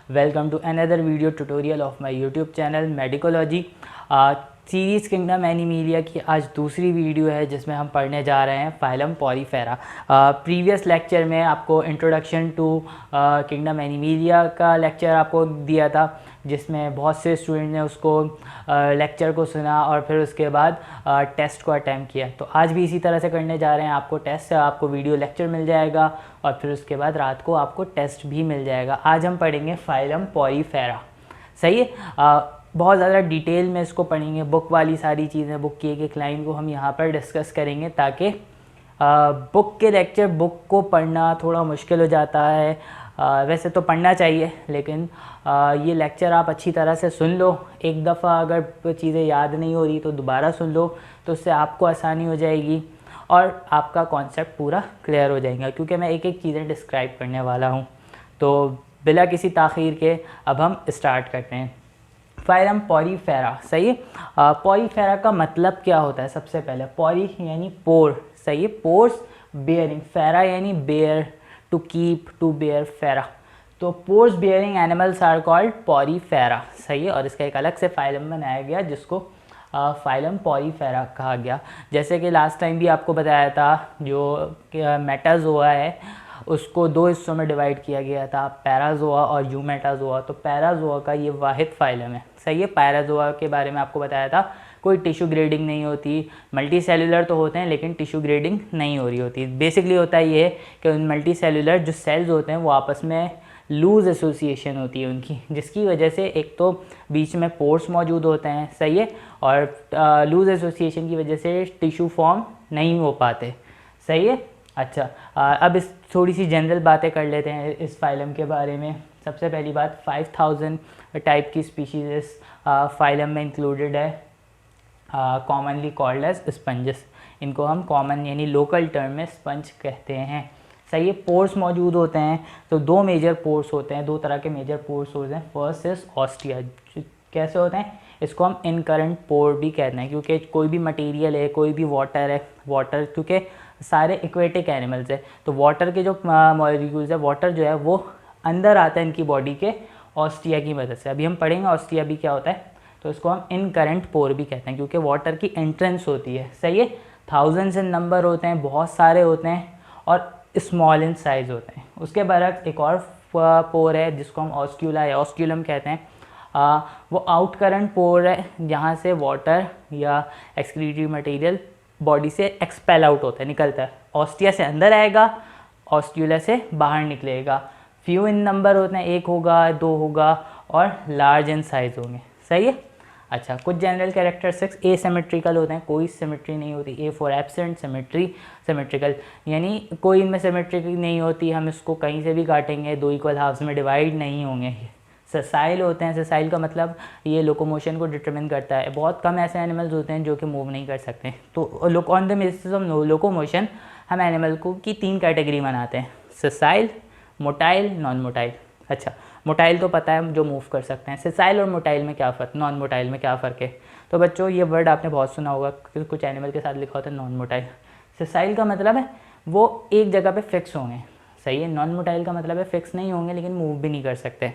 Welcome to another video tutorial of my YouTube channel Medicology. Series kingdom Animalia की आज दूसरी video है जिसमें हम पढ़ने जा रहे हैं फाइलम पॉरीफेरा। प्रीवियस लेक्चर में आपको इंट्रोडक्शन टू किंगडम एनिमीलिया का लेक्चर आपको दिया था, जिसमें बहुत से स्टूडेंट ने उसको लेक्चर को सुना और फिर उसके बाद टेस्ट को अटैम्प्ट किया। तो आज भी इसी तरह से करने जा रहे हैं। आपको टेस्ट, आपको वीडियो लेक्चर मिल जाएगा और फिर उसके बाद रात को आपको टेस्ट भी मिल जाएगा। आज हम पढ़ेंगे फाइलम पॉरीफेरा। सही है। बहुत ज़्यादा डिटेल में इसको पढ़ेंगे। बुक वाली सारी चीज़ें, बुक की एक लाइन को हम यहाँ पर डिस्कस करेंगे, ताकि बुक के लेक्चर, बुक को पढ़ना थोड़ा मुश्किल हो जाता है। वैसे तो पढ़ना चाहिए, लेकिन ये लेक्चर आप अच्छी तरह से सुन लो। एक दफ़ा अगर चीज़ें याद नहीं हो रही तो दोबारा सुन लो, तो उससे आपको आसानी हो जाएगी और आपका कॉन्सेप्ट पूरा क्लियर हो जाएगा, क्योंकि मैं एक एक चीज़ें डिस्क्राइब करने वाला हूँ। तो बिला किसी ताख़ीर के अब हम स्टार्ट करते हैं। Phylum Porifera. सही है। पॉरीफेरा का मतलब क्या होता है? सबसे पहले पॉरी यानी पोर। सही है। पोर्स बेयरिंग, फेरा यानी bear, to keep, to bear, फेरा। तो pores bearing animals are called Porifera. सही है। और इसका एक अलग से फाइलम बनाया गया जिसको फाइलम पॉरीफेरा कहा गया। जैसे कि लास्ट टाइम भी आपको बताया था, जो मेटाजोआ है उसको दो हिस्सों में डिवाइड किया गया था, पैराजोआ और यूमेटाजोआ। तो पैराजोआ का ये वाहिद फाइलम है। सही है। पैराजोआ के बारे में आपको बताया था, कोई टिश्यू ग्रेडिंग नहीं होती। मल्टी सेलुलर तो होते हैं लेकिन टिश्यू ग्रेडिंग नहीं हो रही होती। बेसिकली होता ये है कि उन मल्टी सेलुलर जो सेल्स होते हैं वो आपस में लूज़ एसोसिएशन होती है उनकी, जिसकी वजह से एक तो बीच में पोर्स मौजूद होते हैं। सही है। और लूज़ एसोसिएशन की वजह से टिश्यू फॉर्म नहीं हो पाते। सही है। अच्छा, अब इस थोड़ी सी जनरल बातें कर लेते हैं इस फाइलम के बारे में। सबसे पहली बात, 5000 टाइप की स्पीशीज़ इस फाइलम में इंक्लूडेड है, कॉमनली कॉल्ड एज स्पंजेस। इनको हम कॉमन यानी लोकल टर्म में स्पंज कहते हैं। सही है। पोर्स मौजूद होते हैं, तो दो मेजर पोर्स होते हैं, दो तरह के मेजर पोर्स होते हैं। First is ostia. कैसे होते हैं? इसको हम इनकरेंट पोर भी कहते हैं, क्योंकि कोई भी मटेरियल है, कोई भी वाटर है, वाटर क्योंकि सारे एक्वेटिक एनिमल्स है, तो वाटर के जो मॉलिक्यूल्स है, वाटर जो है वो अंदर आता है इनकी बॉडी के ऑस्टिया की मदद से। अभी हम पढ़ेंगे ऑस्टिया भी क्या होता है। तो इसको हम इनकरेंट पोर भी कहते हैं, क्योंकि वाटर की एंट्रेंस होती है। सही है। थाउजेंड्स इन नंबर होते हैं, बहुत सारे होते हैं और स्मॉल इन साइज़ होते हैं। उसके बरक्स एक और पोर है जिसको हम ऑस्क्यूला या ऑस्क्यूलम कहते हैं। वो आउट करंट पोर है, जहाँ से वाटर या एक्सक्रीटरी मटेरियल बॉडी से एक्सपेल आउट होता है, निकलता है। ऑस्टिया से अंदर आएगा, ऑस्क्यूला से बाहर निकलेगा। फ्यू इन नंबर होते हैं, एक होगा, दो होगा और लार्ज इन साइज़ होंगे। सही है। अच्छा, कुछ जनरल कैरेक्टरिस्टिक्स एसिमेट्रिकल होते हैं, कोई सिमेट्री नहीं होती। A for absent, symmetry, symmetrical यानी कोई इनमें सिमेट्री नहीं होती। हम इसको कहीं से भी काटेंगे, दो इक्वल हाफ्स में डिवाइड नहीं होंगे। ससाइल होते हैं। ससाइल का मतलब ये लोकोमोशन को डिटरमिन करता है। बहुत कम ऐसे एनिमल्स होते हैं जो कि मूव नहीं कर सकते। तो on the basis of locomotion हम एनिमल को की तीन कैटेगरी बनाते हैं, ससाइल, मोटाइल, नॉन मोटाइल। अच्छा, मोटाइल तो पता है, जो मूव कर सकते हैं। ससाइल और मोटाइल में क्या फ़र्क, नॉन मोटाइल में क्या फ़र्क है? तो बच्चों, ये वर्ड आपने बहुत सुना होगा, कुछ एनिमल के साथ लिखा होता है नॉन मोटाइल। ससाइल का मतलब है वो एक जगह पे फिक्स होंगे। सही है। नॉन मोटाइल का मतलब है फिक्स नहीं होंगे लेकिन मूव भी नहीं कर सकते।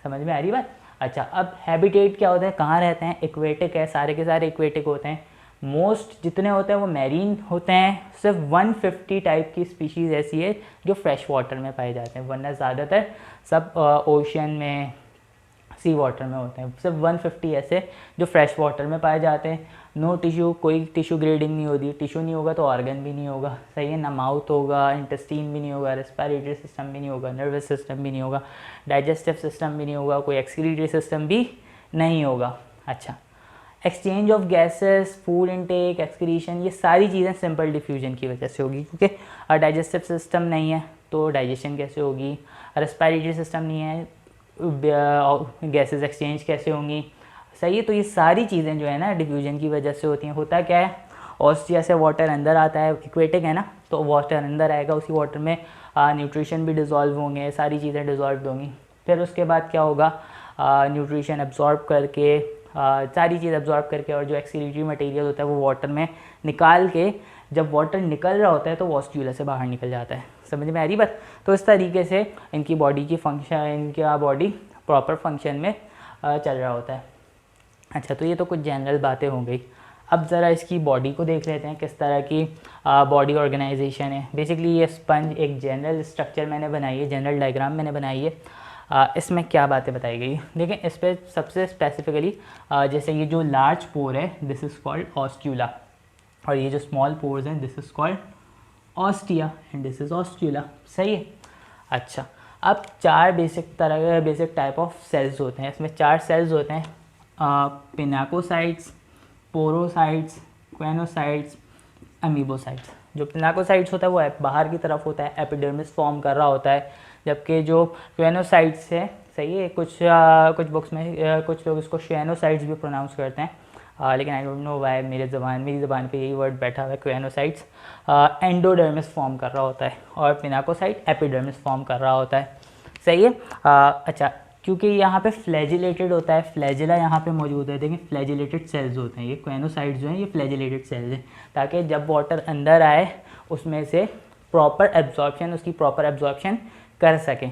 समझ में आ रही बात? अच्छा, अब हैबिटेट क्या होता है, कहाँ रहते हैं? एक्वेटिक है, सारे के सारे एक्वेटिक होते हैं। मोस्ट जितने होते हैं वो मैरीन होते हैं। सिर्फ 150 टाइप की स्पीशीज़ ऐसी है जो फ्रेश वाटर में पाए जाते हैं, वरना ज़्यादातर सब ओशन में, सी वाटर में होते हैं। सिर्फ 150 ऐसे जो फ्रेश वाटर में पाए जाते हैं। नो टिश्यू, कोई टिश्यू ग्रेडिंग नहीं होती। टिश्यू नहीं होगा तो ऑर्गन भी नहीं होगा। सही है ना। माउथ होगा, इंटेस्टीन भी नहीं होगा, रेस्पिरेटरी सिस्टम भी नहीं होगा, नर्वस सिस्टम भी नहीं होगा, डाइजेस्टिव सिस्टम भी नहीं होगा, कोई एक्सक्रीटरी सिस्टम भी नहीं होगा। अच्छा, exchange of gases, food intake, excretion, ये सारी चीज़ें सिंपल डिफ्यूजन की वजह से होगी, क्योंकि डाइजेस्टिव सिस्टम नहीं है तो डाइजेशन कैसे होगी? रेस्पिरेटरी सिस्टम नहीं है, गैसेस एक्सचेंज कैसे होंगी? सही है। तो ये सारी चीज़ें जो है ना डिफ्यूजन की वजह से होती हैं। होता क्या है, ऑस्टिया से वाटर अंदर आता है, इक्वेटिक है ना, तो वाटर अंदर आएगा, उसी वाटर में न्यूट्रिशन भी डिज़ोल्व होंगे, सारी चीज़ें डिज़ोल्व होंगी। फिर उसके बाद क्या होगा, न्यूट्रिशन एब्जॉर्ब करके, सारी चीज़ एब्जॉर्ब करके, और जो एक्सक्रीटरी मटेरियल होता है वो वाटर में निकाल के, जब वाटर निकल रहा होता है तो वो ऑस्क्यूला से बाहर निकल जाता है। समझ में आ रही बात? तो इस तरीके से इनकी बॉडी की फंक्शन, इनकी बॉडी प्रॉपर फंक्शन में चल रहा होता है। अच्छा, तो ये तो कुछ जनरल बातें हो गई। अब ज़रा इसकी बॉडी को देख लेते हैं, किस तरह की बॉडी ऑर्गेनाइजेशन है। बेसिकली ये स्पंज एक जनरल स्ट्रक्चर मैंने बनाई है, जनरल डायग्राम मैंने बनाई है। इसमें क्या बातें बताई गई देखें, इस पर सबसे स्पेसिफिकली जैसे ये जो लार्ज पोर है दिस इज़ कॉल्ड ऑस्ट्यूला, और ये जो स्मॉल पोर्स हैं this is called ostia and this is osculum. सही है। अच्छा, अब 4 बेसिक टाइप ऑफ सेल्स होते हैं। इसमें 4 सेल्स होते हैं, पिनाकोसाइट्स, पोरोसाइट्स, क्वेनोसाइट्स, अमीबोसाइट्स। जो पिनाकोसाइट्स होता है वो बाहर की तरफ होता है, एपिडर्मिस फॉर्म कर रहा होता है, जबकि जो क्वेनोसाइट्स है, सही है, कुछ बुक्स में कुछ लोग इसको श्वेनोसाइट्स भी प्रोनाउंस करते हैं, लेकिन आई डोंट नो वाई मेरी ज़बान पे यही वर्ड बैठा हुआ है। क्वेनोसाइट्स एंडोडर्मिस फॉर्म कर रहा होता है और पिनाकोसाइट एपिडर्मिस फॉर्म कर रहा होता है। सही है। अच्छा, क्योंकि यहाँ पे फ्लैजिलेटेड होता है, फ्लैजिला यहाँ पे मौजूद है। देखिए फ्लैजिलेटेड सेल्स होते हैं ये क्वेनोसाइट्स जो हैं, ये फ्लैजिलेटेड सेल्स हैं, ताकि जब वाटर अंदर आए उसमें से उसकी प्रॉपर एब्जॉर्प्शन कर सकें।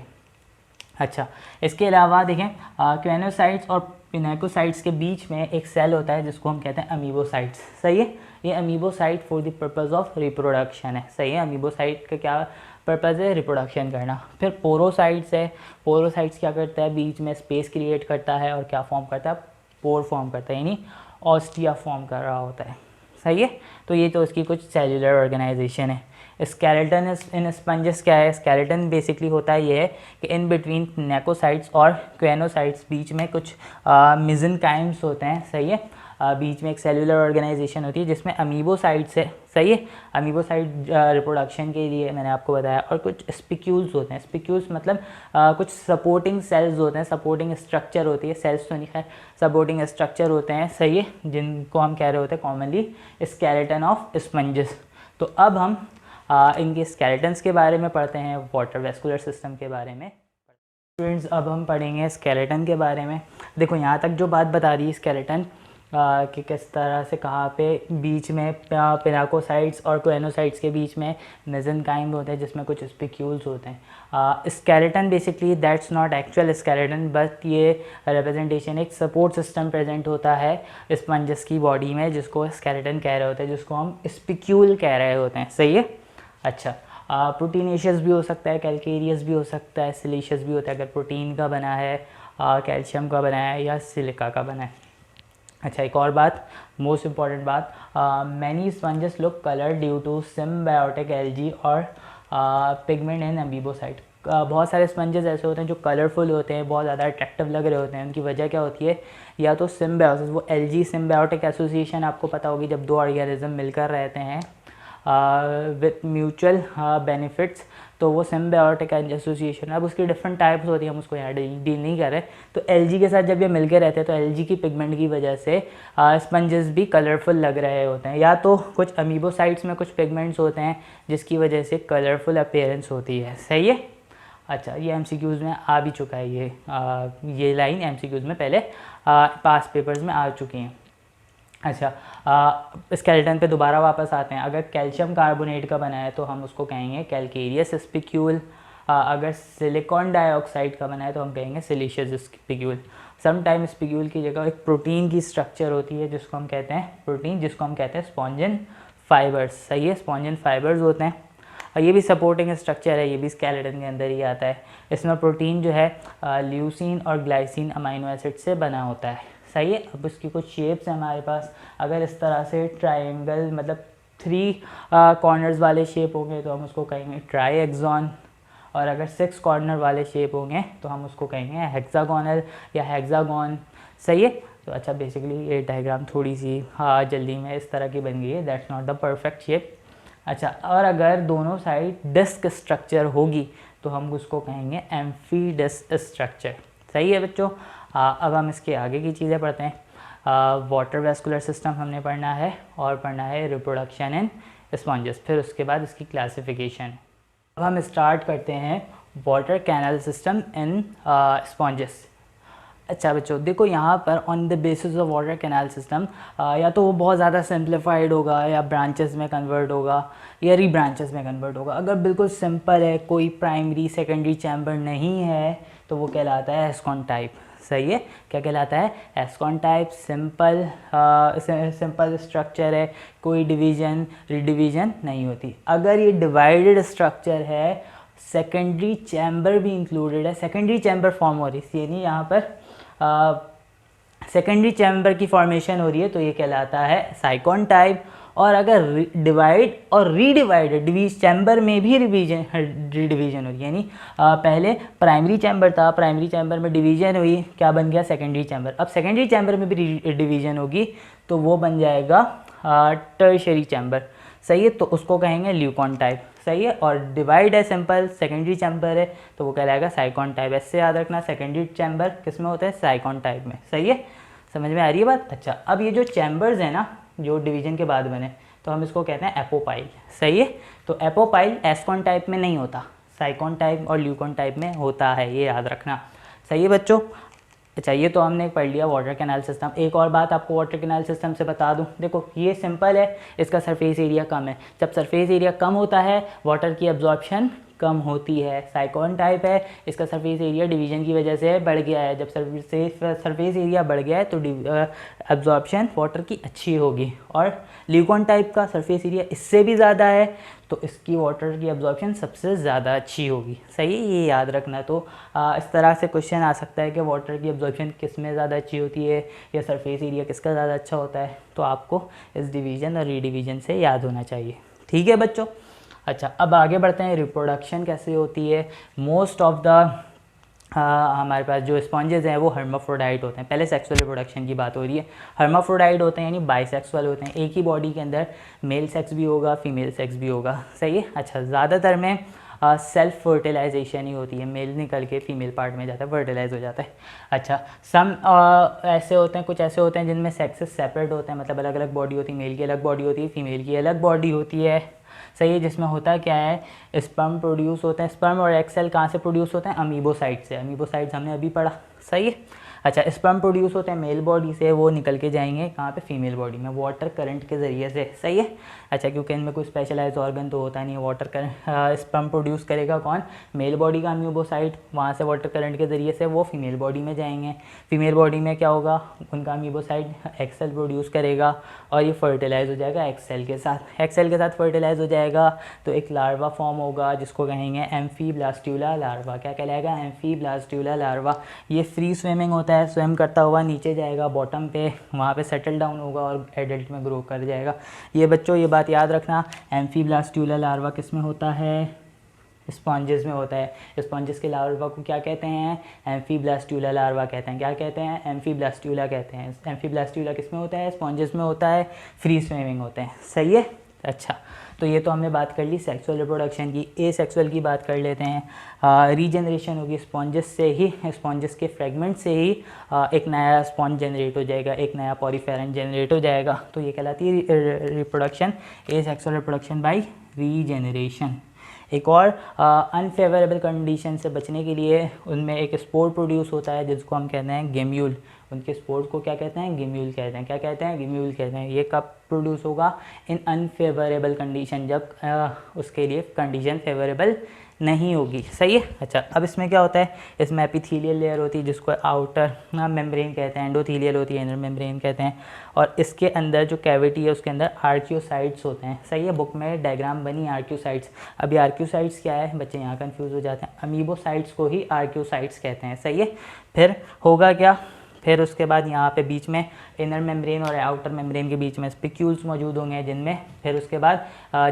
अच्छा, इसके अलावा देखें क्वेनोसाइट्स और पिनाकोसाइट्स के बीच में एक सेल होता है जिसको हम कहते हैं अमीबोसाइट्स। सही है। ये amoebocyte for the purpose of reproduction है। सही है। अमीबोसाइट का क्या पर्पज़ है? रिप्रोडक्शन करना। फिर पोरोसाइट्स है, पोरोसाइट्स क्या करता है? बीच में स्पेस क्रिएट करता है और क्या फॉर्म करता है? पोर फॉर्म करता है, यानी ऑस्टिया फॉर्म कर रहा होता है। सही है। तो ये तो इसकी कुछ सेल्युलर ऑर्गेनाइजेशन है। स्केलेटन इन स्पंजेस क्या है? स्केलेटन बेसिकली होता है ये है कि इन बिटवीन नेकोसाइट्स और क्वेनोसाइट्स बीच में कुछ मेसेनकाइम्स होते हैं। सही है। बीच में एक सेल्युलर ऑर्गेनाइजेशन होती है जिसमें अमीबोसाइट्स है। सही है। अमीबोसाइट रिप्रोडक्शन के लिए मैंने आपको बताया, और कुछ स्पिक्यूल्स होते हैं। स्पिक्यूल्स मतलब कुछ सपोर्टिंग सेल्स होते हैं, सपोर्टिंग स्ट्रक्चर होती है, सेल्स तो नहीं है, सपोर्टिंग स्ट्रक्चर होते हैं। सही है, जिनको हम कह रहे होते हैं कॉमनली स्केलेटन ऑफ स्पंजेस। तो अब हम इनके स्केलेटन्स के बारे में पढ़ते हैं, वाटर वेस्कुलर सिस्टम के बारे में। स्टूडेंट्स, अब हम पढ़ेंगे स्केलेटन के बारे में। देखो यहाँ तक जो बात बता दी स्केलेटन कि किस तरह से कहाँ पे बीच में पिनाकोसाइट्स और क्वेनोसाइट्स के बीच में मेसेनकाइम होते हैं जिसमें कुछ स्पिक्यूल्स होते हैं। Skeleton basically that's not actual skeleton, but ये रिप्रेजेंटेशन एक सपोर्ट सिस्टम प्रेजेंट होता है स्पंजस की बॉडी में, जिसको स्केलेटन कह रहे होते हैं, जिसको हम स्पिक्यूल कह रहे होते हैं। सही है। अच्छा, प्रोटीनेशियस भी हो सकता है, कैल्केरियस भी हो सकता है, सिलिशियस भी होता है अगर प्रोटीन का बना है, कैल्शियम का बना है या सिलिका का बना है। अच्छा, एक और बात, मोस्ट इम्पॉर्टेंट बात, many sponges look colour due to symbiotic algae और पिगमेंट इन अमीबोसाइट। बहुत सारे स्पंजेस ऐसे होते हैं जो कलरफुल होते हैं, बहुत ज़्यादा अट्रैक्टिव लग रहे होते हैं। उनकी वजह क्या होती है? या तो सिम्बायोसिस, वो एल्गी सिम्बायोटिक एसोसिएशन आपको पता होगी, जब दो ऑर्गेनिज्म मिलकर रहते हैं विथ म्यूचुअल बेनिफिट्स, तो वो सिम्बायोटिक एसोसिएशन। अब उसकी डिफरेंट टाइप्स होती है, हम उसको यहाँ डील नहीं कर रहे। तो एल्गी के साथ जब ये मिलके रहते हैं तो एल्गी की पिगमेंट की वजह से स्पंजेस भी कलरफुल लग रहे होते हैं। या तो कुछ अमीबोसाइट्स में कुछ पिगमेंट्स होते हैं जिसकी वजह से कलरफुल अपीयरेंस होती है। सही है। अच्छा, ये एमसीक्यूज़ में आ भी चुका है, ये लाइन एमसीक्यूज़ में पहले पास पेपर्स में आ चुकी हैं। अच्छा, स्केलेटन पे दोबारा वापस आते हैं। अगर कैल्शियम कार्बोनेट का बना है तो हम उसको कहेंगे कैल्केरियस स्पिक्यूल। अगर सिलिकॉन डाइऑक्साइड का बना है तो हम कहेंगे सिलिशियस स्पिक्यूल। समटाइम स्पिक्यूल की जगह एक प्रोटीन की स्ट्रक्चर होती है जिसको हम कहते हैं प्रोटीन, जिसको हम कहते हैं स्पॉन्जिन फाइबर्स। सही है, स्पॉन्जिन फाइबर्स होते हैं। और ये भी सपोर्टिंग स्ट्रक्चर है, ये भी स्केलेटन के अंदर ही आता है। इसमें प्रोटीन जो है ल्यूसीन और ग्लाइसिन अमाइनो एसिड से बना होता है। सही है। अब उसकी कुछ शेप्स हैं हमारे पास। अगर इस तरह से ट्रायंगल मतलब 3 कॉर्नर्स वाले शेप होंगे तो हम उसको कहेंगे ट्राईएक्सॉन, और अगर 6 कॉर्नर वाले शेप होंगे तो हम उसको कहेंगे हेक्सागोनल या हेक्सागॉन। सही है। तो अच्छा, बेसिकली ये डायग्राम थोड़ी सी जल्दी में इस तरह की बन गई है, that's not the perfect shape. अच्छा, और अगर दोनों साइड डिस्क स्ट्रक्चर होगी तो हम उसको कहेंगे एम्फी डिस्क स्ट्रक्चर। सही है बच्चों। अब हम इसके आगे की चीज़ें पढ़ते हैं। वाटर वेस्कुलर सिस्टम हमने पढ़ना है, और पढ़ना है रिप्रोडक्शन इन स्पॉन्जेस, फिर उसके बाद इसकी क्लासिफिकेशन। अब हम स्टार्ट करते हैं water canal system in sponges. अच्छा बच्चों देखो यहाँ पर on the basis of water canal system या तो वो बहुत ज़्यादा सिंप्लीफाइड होगा या ब्रांचेस में कन्वर्ट होगा या री ब्रांचेस में कन्वर्ट होगा। अगर बिल्कुल सिंपल है, कोई प्राइमरी सेकेंडरी चैम्बर नहीं है, तो वो कहलाता है एस्कॉन टाइप। सही है, क्या कहलाता है? एस्कॉन टाइप। सिंपल स्ट्रक्चर है, कोई डिवीज़न रिडिवीज़न नहीं होती। अगर ये डिवाइडेड स्ट्रक्चर है, सेकेंडरी चैम्बर भी इंक्लूडेड है, सेकेंडरी चैम्बर फॉर्म हो रही है, यानी यहाँ पर सेकेंडरी चैम्बर की फॉर्मेशन हो रही है, तो ये कहलाता है साइक्लोन टाइप। और अगर डिवाइड और रीडिवाइडेड चैम्बर में भी रीडिवीजन हो रही है, यानी पहले प्राइमरी चैम्बर था, प्राइमरी चैम्बर में डिवीजन हुई, क्या बन गया? Secondary chamber. अब सेकेंडरी चैम्बर में भी डिवीजन होगी तो वो बन जाएगा टर्शियरी चैम्बर। सही है, तो उसको कहेंगे ल्यूकॉन टाइप। सही है, और डिवाइड है सिंपल, सेकेंडरी चैम्बर है, तो वो कहलाएगा साइक्लोन टाइप। ऐसे याद रखना, सेकेंडरी चैम्बर किस में होता है? साइक्लोन टाइप में। सही है, समझ में आ रही है बात? अच्छा, अब ये जो चैम्बर्स हैं ना, जो डिवीजन के बाद बने, तो हम इसको कहते हैं एपोपाइल। सही है, तो एपोपाइल एस्कॉन टाइप में नहीं होता, साइक्लोन टाइप और ल्यूकॉन टाइप में होता है, ये याद रखना। सही है बच्चों? अच्छा, ये तो हमने पढ़ लिया वाटर कैनाल सिस्टम। एक और बात आपको वाटर कैनाल सिस्टम से बता दूं, देखो ये सिंपल है, इसका सरफेस एरिया कम है। जब सरफेस एरिया कम होता है, वाटर की एब्जॉर्प्शन कम होती है। साइक्लोन टाइप है, इसका सरफेस एरिया डिवीजन की वजह से बढ़ गया है। जब सरफेस एरिया बढ़ गया है तो एब्जॉर्प्शन वाटर की अच्छी होगी। और ल्यूकॉन टाइप का सरफेस एरिया इससे भी ज़्यादा है, तो इसकी वाटर की एब्जॉर्प्शन सबसे ज़्यादा अच्छी होगी। सही है, ये याद रखना। तो इस तरह से क्वेश्चन आ सकता है कि वाटर की एब्जॉर्प्शन किस में ज़्यादा अच्छी होती है या सरफेस एरिया किसका ज़्यादा अच्छा होता है, तो आपको इस डिवीज़न और रीडिवीज़न से याद होना चाहिए। ठीक है बच्चों? अच्छा, अब आगे बढ़ते हैं। रिप्रोडक्शन कैसे होती है? मोस्ट ऑफ द हमारे पास जो स्पॉन्जेस हैं वो हर्माफ्रोडाइट होते हैं। पहले सेक्सुअल रिप्रोडक्शन की बात हो रही है। हर्माफ्रोडाइट होते हैं यानी बाइसेक्सुअल होते हैं, एक ही बॉडी के अंदर मेल सेक्स भी होगा, फीमेल सेक्स भी होगा। सही है। अच्छा, ज़्यादातर में सेल्फ फर्टिलाइजेशन ही होती है, मेल निकल के फीमेल पार्ट में जाता है, फर्टिलाइज हो जाता है। अच्छा, सम ऐसे होते हैं, कुछ ऐसे होते हैं जिनमें सेक्सेस सेपरेट होते हैं, मतलब अलग अलग बॉडी होती है, मेल की अलग बॉडी होती है, फीमेल की अलग बॉडी होती है। सही है, जिसमें होता क्या है, स्पर्म प्रोड्यूस होते हैं। स्पर्म और एग सेल कहाँ से प्रोड्यूस होते हैं? अमीबोसाइट से। अमीबोसाइट्स हमने अभी पढ़ा। सही है। अच्छा, स्पर्म प्रोड्यूस होते हैं मेल बॉडी से, वो निकल के जाएंगे कहाँ पे? फीमेल बॉडी में, वाटर करंट के ज़रिए से। सही है। अच्छा, क्योंकि इनमें कोई स्पेशलाइज ऑर्गन तो होता नहीं है। वाटर करंट स्पर्म प्रोड्यूस करेगा कौन? मेल बॉडी का अमीबोसाइट, वहाँ से वाटर करंट के ज़रिए से वो फीमेल बॉडी में जाएंगे। फीमेल बॉडी में क्या होगा? उनका अमीबोसाइट एग सेल प्रोड्यूस करेगा और ये फर्टिलाइज हो जाएगा एग सेल के साथ। एग सेल के साथ फर्टिलाइज हो जाएगा तो एक लार्वा फॉर्म होगा जिसको कहेंगे एम्फीब्लास्ट्यूला लार्वा। क्या कहलाएगा? एम्फीब्लास्ट्यूला लार्वा। ये फ्री स्विमिंग होता है, स्विम करता हुआ नीचे जाएगा बॉटम पे, वहाँ पे सेटल डाउन होगा और एडल्ट में ग्रो कर जाएगा। ये बच्चों ये बात याद रखना, एम्फीब्लास्ट्यूला लार्वा किस में होता है? स्पॉन्जेस में होता है। स्पॉन्जेस के लार्वा को क्या कहते हैं? एम्फीब्लास्ट्यूला लार्वा कहते हैं। क्या कहते हैं? एम्फीब्लास्ट्यूला कहते हैं। एम्फीब्लास्ट्यूला किस में होता है? स्पॉन्जेस में होता है, फ्री स्विमिंग होते हैं। सही है। अच्छा, तो ये तो हमने बात कर ली सेक्सुअल रिप्रोडक्शन की। ए सेक्सुअल की बात कर लेते हैं। रीजनरेशन होगी स्पॉन्जेस से ही, स्पॉन्जेस के फ्रेगमेंट से ही एक नया स्पॉन्ज जनरेट हो जाएगा, एक नया पॉरीफेरन जनरेट हो जाएगा, तो ये कहलाती है reproduction, A sexual reproduction by regeneration. एक और अनफेवरेबल कंडीशन से बचने के लिए उनमें एक स्पोर प्रोड्यूस होता है जिसको हम कहते हैं गेम्यूल। उनके स्पोर को क्या कहते हैं? गेम्यूल कहते हैं। क्या कहते हैं? गेम्यूल कहते हैं। ये कब प्रोड्यूस होगा? इन अनफेवरेबल कंडीशन, जब उसके लिए कंडीशन फेवरेबल नहीं होगी। सही है। अच्छा, अब इसमें क्या होता है? इसमें एपिथेलियल लेयर होती है जिसको आउटर मेम्ब्रेन कहते हैं, एंडोथेलियल होती है, इनर मेम्ब्रेन कहते हैं, और इसके अंदर जो कैविटी है उसके अंदर आर्क्योसाइट्स होते हैं। सही है, बुक में डायग्राम बनी आर्क्योसाइट्स। अभी आर्क्योसाइट्स क्या है? बच्चे यहाँ कंफ्यूज हो जाते हैं। अमीबोसाइट्स को ही आर्क्योसाइट्स कहते हैं। सही है। फिर होगा क्या? फिर उसके बाद यहाँ पे बीच में इनर मेम्ब्रेन और आउटर मेम्ब्रेन के बीच में स्पिक्यूल्स मौजूद होंगे जिनमें फिर उसके बाद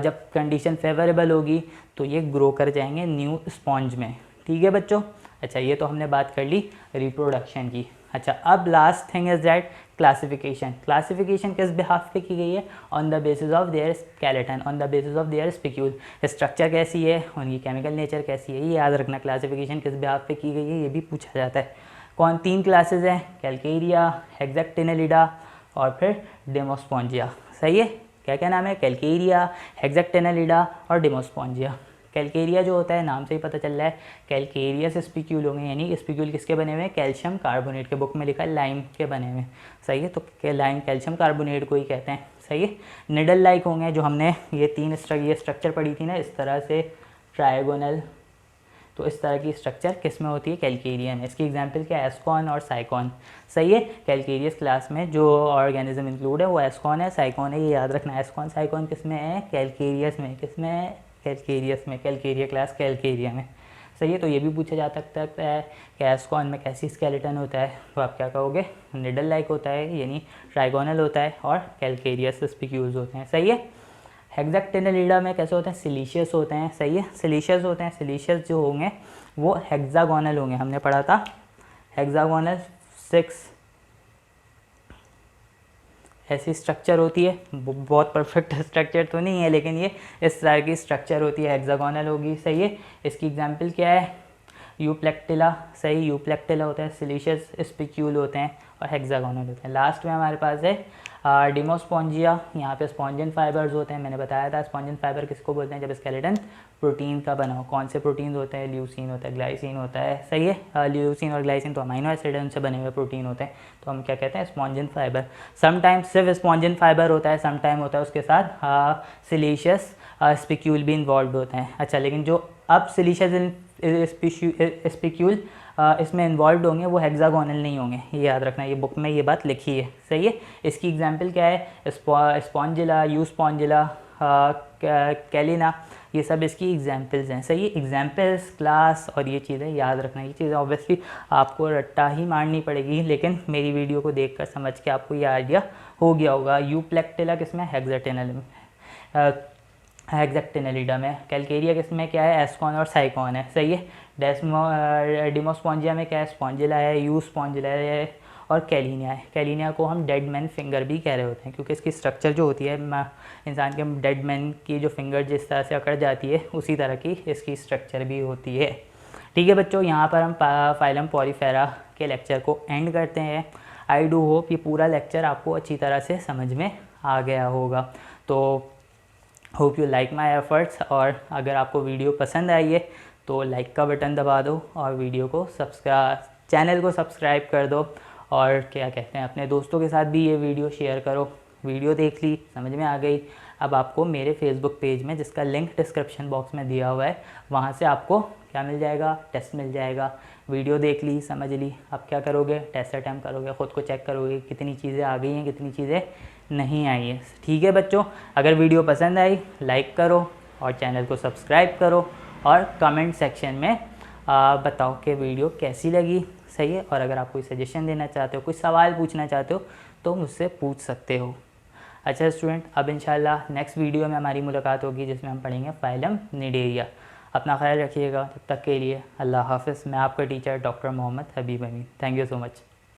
जब कंडीशन फेवरेबल होगी तो ये ग्रो कर जाएंगे न्यू स्पॉन्ज में। ठीक है बच्चों? अच्छा, ये तो हमने बात कर ली रिप्रोडक्शन की। अच्छा, अब last thing is that classification. Classification किस बिहाफ पे की गई है? On the basis of their skeleton, on the basis of their spicule. Structure कैसी है, उनकी केमिकल नेचर कैसी है, ये याद रखना। क्लासिफिकेशन किस बिहाफ पे की गई है ये भी पूछा जाता है। कौन? 3 क्लासेस हैं, कैल्केरिया, हेक्सेक्टिनेलिडा और फिर डेमोस्पोंजिया। सही है। क्या क्या नाम है? कैल्केरिया, हेक्सेक्टिनेलिडा और डेमोस्पोंजिया। कैलकेरिया जो होता है नाम से ही पता चल रहा है कैलकेरियस स्पिक्यूल होंगे, यानी स्पिक्यूल किसके बने हुए हैं, कैल्शियम कार्बोनेट के, बुक में लिखा है लाइम के बने हुए, सही है। तो लाइम कैल्शियम कार्बोनेट को ही कहते हैं, सही है। निडल लाइक होंगे, जो हमने ये स्ट्रक्चर पढ़ी थी ना इस तरह से ट्रायगोनल, तो इस तरह की स्ट्रक्चर किस में होती है, कैलकेरिया में। इसकी एग्जांपल क्या है, एस्कॉन और साइकॉन, सही है। कैलकेरियस क्लास में जो ऑर्गेनिज्म इंक्लूड है वो एस्कॉन है, साइकॉन है, ये याद रखना। एस्कॉन साइकॉन किस में है, कैलकेरियस में, किस में है, कैलकेरियस में, कैलकेरिया क्लास कैलकेरिया में, सही है। तो ये भी पूछा जा सकता है कि एस्कॉन में कैसी स्केलेटन होता है, तो आप क्या कहोगे, निडल लाइक होता है, यानी ट्राइगोनल होता है, और कैलकेरियस स्पिक्यूल्स होते हैं, सही है। हेक्साक्टिनेलिडा में कैसे होते हैं, सिलीशियस होते हैं, सही है, सिलीशियस होते हैं। सिलीशियस जो होंगे वो हेक्सागोनल होंगे, हमने पढ़ा था हेक्सागोनल 6 ऐसी स्ट्रक्चर होती है, बहुत परफेक्ट स्ट्रक्चर तो नहीं है लेकिन ये इस तरह की स्ट्रक्चर होती है, हेक्सागोनल होगी, सही है। इसकी एग्जांपल क्या है, यूप्लेक्टिला, सही, यूप्लेक्टिला होता है, सिलीशियस स्पिक्यूल होते हैं और हेक्सागोनल होते हैं। लास्ट में हमारे पास है डिमोस्पोंजिया, यहाँ पे स्पॉन्जिन फाइबर्स होते हैं, मैंने बताया था स्पॉन्जिन फाइबर किसको बोलते हैं, जब स्केलेटन प्रोटीन का बना हो। कौन से प्रोटीन होते हैं, ल्यूसीन होता है, ग्लाइसिन होता है, सही है। ल्यूसीन और ग्लाइसिन तो अमीनो एसिड है, उनसे बने हुए प्रोटीन होते हैं, तो हम क्या कहते हैं, स्पॉन्जिन फाइबर। समटाइम सिर्फ स्पॉन्जिन फाइबर होता है, समटाइम होता है उसके साथ सिलीशियस स्पिक्यूल भी इन्वॉल्व होते हैं। अच्छा, लेकिन जो अब सिलीशियस स्पिक्यूल इसमें इन्वॉल्व होंगे वो हेक्सागोनल नहीं होंगे, ये याद रखना, ये बुक में ये बात लिखी है, सही है। इसकी एग्जांपल क्या है, स्पॉन्जिला, यूस्पॉन्जिला, कैलिना, ये सब इसकी एग्जांपल्स हैं, सही है। एग्जांपल्स, क्लास और ये चीज़ें याद रखना, ये चीज़ें ऑब्वियसली आपको रट्टा ही मारनी पड़ेगी, लेकिन मेरी वीडियो को देखकर समझ के आपको ये आइडिया हो गया होगा। यूप्लेक्टिला किसमें, हेक्साक्टिनेलिडा में। कैलकेरिया किसमें क्या है, एस्कॉन और साइकॉन है, सही है। डिमोस्पोंजिया में क्या है, स्पॉन्जिला है, यूस्पॉन्जिला है और कैलिनिया है। कैलिनिया को हम डेड मैन फिंगर भी कह रहे होते हैं, क्योंकि इसकी स्ट्रक्चर जो होती है इंसान के डेड मैन की जो फिंगर जिस तरह से अकड़ जाती है उसी तरह की इसकी स्ट्रक्चर भी होती है। ठीक है बच्चों, यहाँ पर हम फाइलम पॉलीफेरा के लेक्चर को एंड करते हैं। आई डू होप ये पूरा लेक्चर आपको अच्छी तरह से समझ में आ गया होगा। तो hope you like my efforts, और अगर आपको वीडियो पसंद आई है तो लाइक का बटन दबा दो और वीडियो को चैनल को सब्सक्राइब कर दो, और क्या कहते हैं अपने दोस्तों के साथ भी ये वीडियो शेयर करो। वीडियो देख ली, समझ में आ गई, अब आपको मेरे फेसबुक पेज में, जिसका लिंक डिस्क्रिप्शन बॉक्स में दिया हुआ है, वहाँ से आपको क्या मिल जाएगा, टेस्ट मिल जाएगा। वीडियो देख ली, समझ ली, अब क्या करोगे, टेस्ट अटैम्प्ट करोगे, ख़ुद को चेक करोगे कितनी चीज़ें आ गई हैं, कितनी चीज़ें नहीं आई है। ठीक है बच्चों, अगर वीडियो पसंद आई लाइक करो और चैनल को सब्सक्राइब करो, और कमेंट सेक्शन में बताओ कि वीडियो कैसी लगी, सही है। और अगर आप कोई सजेशन देना चाहते हो, कोई सवाल पूछना चाहते हो तो मुझसे पूछ सकते हो। अच्छा स्टूडेंट, अब इंशाल्लाह नेक्स्ट वीडियो में हमारी मुलाकात होगी, जिसमें हम पढ़ेंगे फाइलम निडेरिया। अपना ख्याल रखिएगा, तब तक के लिए अल्लाह हाफ़िज़। मैं आपका teacher doctor Mohammad Habib Amin. Thank you so much.